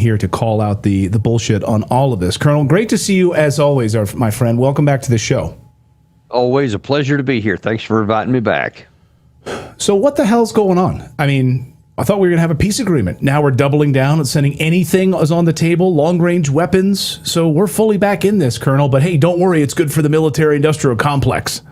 here to call out the bullshit on all of this. Colonel, great to see you as always, my friend. Welcome back to the show. Always a pleasure to be here. Thanks for inviting me back. So what the hell's going on? I mean, I thought we were going to have a peace agreement. Now we're doubling down and sending anything is on the table, long-range weapons. So we're fully back in this, Colonel. But hey, don't worry, it's good for the military-industrial complex.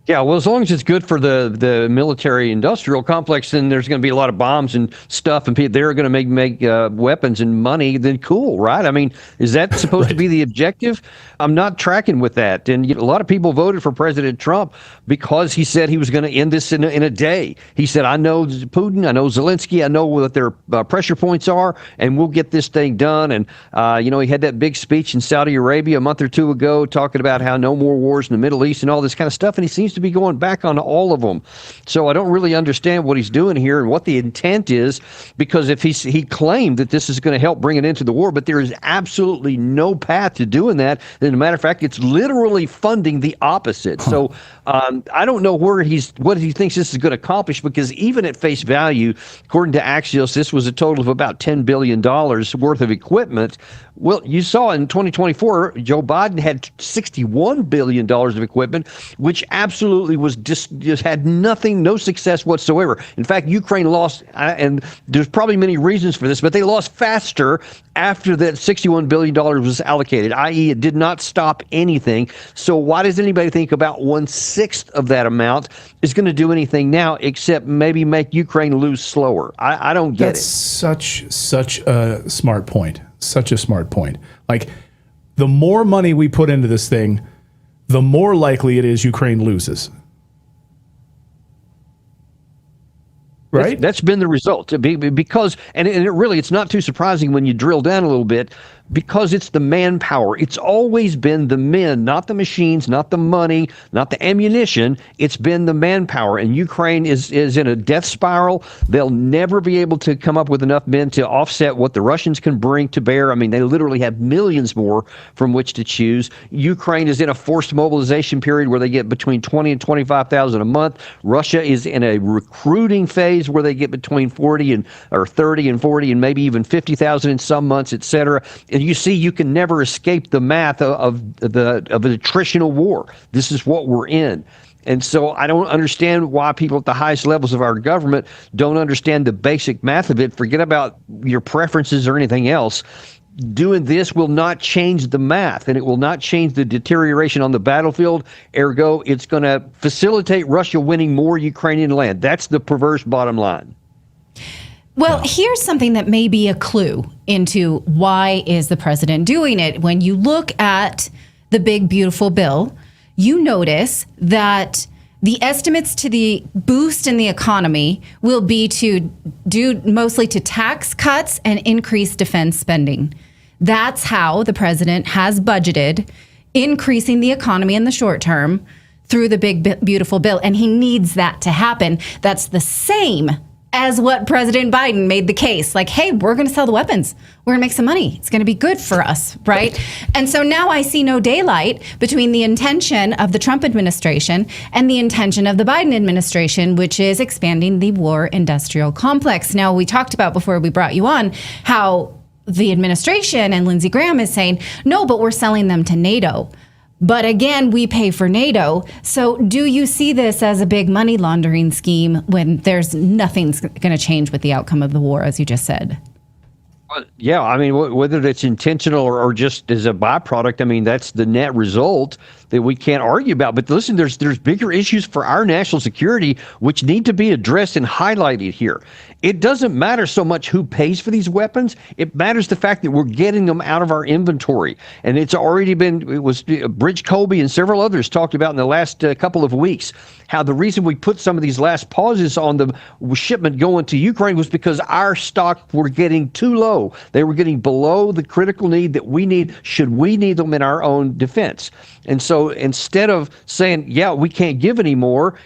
Yeah, well, as long as it's good for the military-industrial complex, then there's going to be a lot of bombs and stuff, and they're going to make weapons and money. Then cool, right? I mean, is that supposed to be the objective? I'm not tracking with that. And a lot of people voted for President Trump because he said he was going to end this in a day. He said, I know Putin, I know Zelensky, I know what their pressure points are, and we'll get this thing done. And, he had that big speech in Saudi Arabia a month or two ago talking about how no more wars in the Middle East and all this kind of stuff, and he seems to be going back on all of them. So I don't really understand what he's doing here and what the intent is, because if he claimed that this is going to help bring it into the war, but there is absolutely no path to doing that. As a matter of fact, it's literally funding the opposite. So I don't know what he thinks this is going to accomplish, because even at face value, according to Axios, this was a total of about $10 billion worth of equipment. Well, you saw in 2024, Joe Biden had $61 billion of equipment, which absolutely was just had nothing, no success whatsoever. In fact, Ukraine lost, and there's probably many reasons for this, but they lost faster after that $61 billion was allocated, i.e. it did not stop anything. So why does anybody think about 1/6 of that amount is going to do anything now except maybe make Ukraine lose slower? I don't get it. That's such a smart point. Such a smart point. Like, the more money we put into this thing, the more likely it is Ukraine loses. Right? That's been the result. Because, and it really, it's not too surprising when you drill down a little bit, because it's the manpower. It's always been the men, not the machines, not the money, not the ammunition. It's been the manpower. And Ukraine is in a death spiral. They'll never be able to come up with enough men to offset what the Russians can bring to bear. I mean, they literally have millions more from which to choose. Ukraine is in a forced mobilization period where they get between 20 and 25,000 a month. Russia is in a recruiting phase where they get between 30 and 40 and maybe even 50,000 in some months, et cetera. And you see, you can never escape the math of an attritional war. This is what we're in. And so I don't understand why people at the highest levels of our government don't understand the basic math of it. Forget about your preferences or anything else. Doing this will not change the math, and it will not change the deterioration on the battlefield. Ergo, it's going to facilitate Russia winning more Ukrainian land. That's the perverse bottom line. Well, here's something that may be a clue into why is the president doing it. When you look at the big, beautiful bill, you notice that the estimates to the boost in the economy will be due mostly to tax cuts and increased defense spending. That's how the president has budgeted increasing the economy in the short term through the big, beautiful bill. And he needs that to happen. That's the same as what President Biden made the case. Like, hey, we're going to sell the weapons. We're going to make some money. It's going to be good for us, right? And so now I see no daylight between the intention of the Trump administration and the intention of the Biden administration, which is expanding the war industrial complex. Now, we talked about before we brought you on how the administration and Lindsey Graham is saying, no, but we're selling them to NATO. But again, we pay for NATO. So do you see this as a big money laundering scheme when there's nothing's going to change with the outcome of the war, as you just said? Well, yeah, I mean, whether it's intentional or just as a byproduct, I mean, that's the net result that we can't argue about. But listen, there's bigger issues for our national security which need to be addressed and highlighted here. It doesn't matter so much who pays for these weapons. It matters the fact that we're getting them out of our inventory. And it was Bridge Colby and several others talked about in the last couple of weeks how the reason we put some of these last pauses on the shipment going to Ukraine was because our stock were getting too low. They were getting below the critical need that we need, should we need them in our own defense. And so instead of saying, yeah, we can't give any more,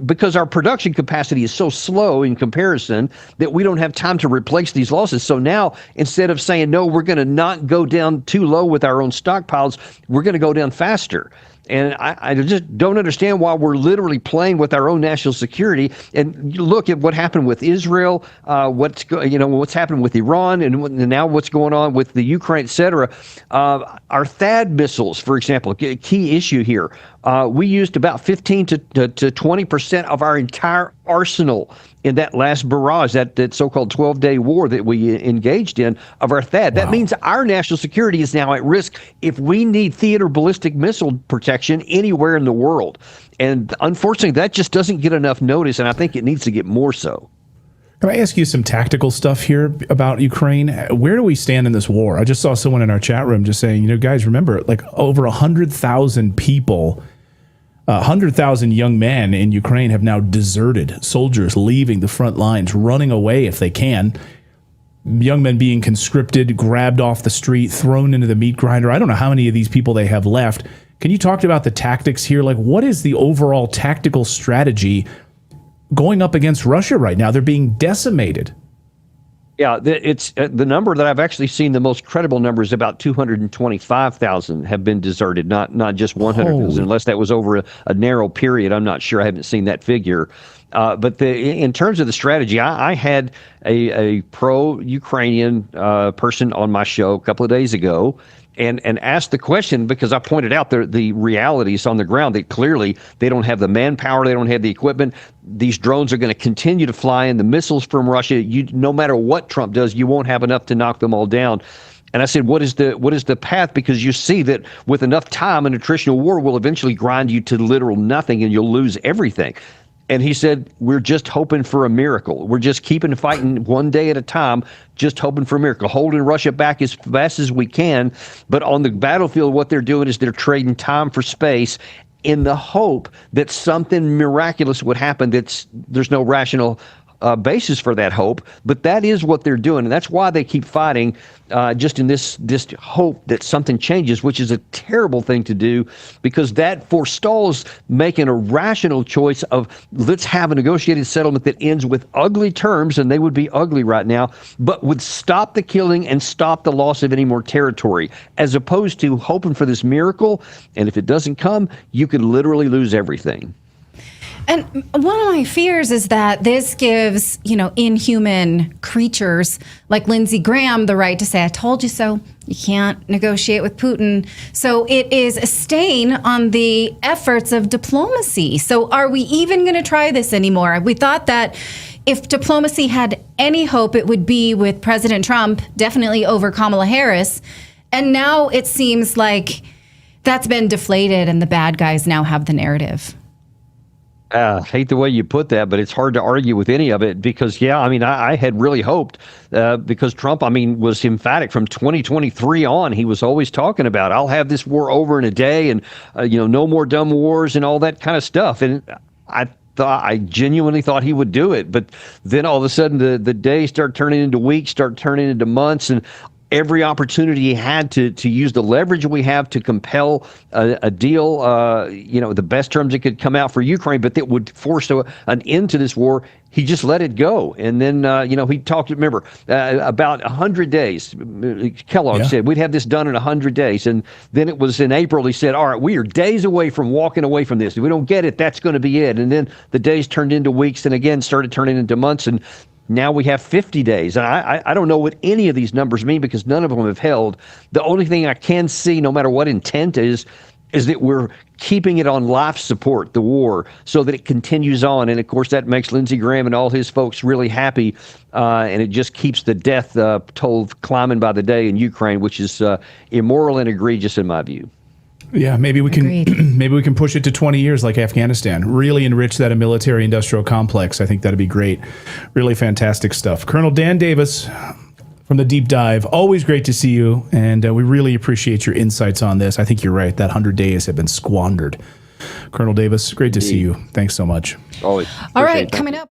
because our production capacity is so slow in comparison that we don't have time to replace these losses. So now, instead of saying, no, we're going to not go down too low with our own stockpiles, we're going to go down faster. And I just don't understand why we're literally playing with our own national security. And you look at what happened with Israel, what's happened with Iran, and now what's going on with the Ukraine, et cetera. Our THAAD missiles, for example, key issue here. We used about 15 to 20% of our entire arsenal in that last barrage, that so-called 12-day war that we engaged in of our THAAD. Wow. That means our national security is now at risk if we need theater ballistic missile protection anywhere in the world. And unfortunately, that just doesn't get enough notice, and I think it needs to get more so. Can I ask you some tactical stuff here about Ukraine? Where do we stand in this war? I just saw someone in our chat room just saying, guys, remember, like over 100,000 people, 100,000 young men in Ukraine have now deserted, soldiers leaving the front lines, running away if they can. Young men being conscripted, grabbed off the street, thrown into the meat grinder. I don't know how many of these people they have left. Can you talk about the tactics here? Like, what is the overall tactical strategy going up against Russia right now? They're being decimated. Yeah, it's the number that I've actually seen. The most credible number is about 225,000 have been deserted, not just 100,000, unless that was over a narrow period. I'm not sure. I haven't seen that figure. But in terms of the strategy, I had a pro-Ukrainian person on my show a couple of days ago, and asked the question, because I pointed out the realities on the ground, that clearly they don't have the manpower, they don't have the equipment. These drones are going to continue to fly in, the missiles from Russia. No matter what Trump does, you won't have enough to knock them all down. And I said, what is the path? Because you see that with enough time, an attritional war will eventually grind you to literal nothing, and you'll lose everything. And he said, we're just hoping for a miracle. We're just keeping fighting one day at a time, just hoping for a miracle, holding Russia back as fast as we can. But on the battlefield, what they're doing is they're trading time for space in the hope that something miraculous would happen. There's no rational basis for that hope, but that is what they're doing. And that's why they keep fighting, just in this hope that something changes, which is a terrible thing to do, because that forestalls making a rational choice of, let's have a negotiated settlement that ends with ugly terms, and they would be ugly right now, but would stop the killing and stop the loss of any more territory, as opposed to hoping for this miracle. And if it doesn't come, you could literally lose everything. And one of my fears is that this gives, inhuman creatures like Lindsey Graham the right to say, I told you so. You can't negotiate with Putin. So it is a stain on the efforts of diplomacy. So are we even going to try this anymore? We thought that if diplomacy had any hope, it would be with President Trump, definitely over Kamala Harris. And now it seems like that's been deflated and the bad guys now have the narrative. I hate the way you put that, but it's hard to argue with any of it because, I had really hoped because Trump, was emphatic from 2023 on. He was always talking about, I'll have this war over in a day and, no more dumb wars and all that kind of stuff. And I genuinely thought he would do it. But then all of a sudden the days start turning into weeks, start turning into months, and every opportunity he had to use the leverage we have to compel a deal, the best terms that could come out for Ukraine, but that would force an end to this war, he just let it go. And then, he talked, remember, about 100 days. Kellogg said we'd have this done in 100 days. And then it was in April, he said, all right, we are days away from walking away from this. If we don't get it, that's going to be it. And then the days turned into weeks and again started turning into months. And now we have 50 days. And I don't know what any of these numbers mean because none of them have held. The only thing I can see, no matter what intent is that we're keeping it on life support, the war, so that it continues on. And, of course, that makes Lindsey Graham and all his folks really happy. And it just keeps the death toll climbing by the day in Ukraine, which is immoral and egregious in my view. Yeah, maybe we can push it to 20 years like Afghanistan. Really enrich that military-industrial complex. I think that'd be great. Really fantastic stuff. Colonel Dan Davis from the Deep Dive. Always great to see you, and we really appreciate your insights on this. I think you're right. That 100 days have been squandered. Colonel Davis, great to see you. Thanks so much. Always. All right, coming up.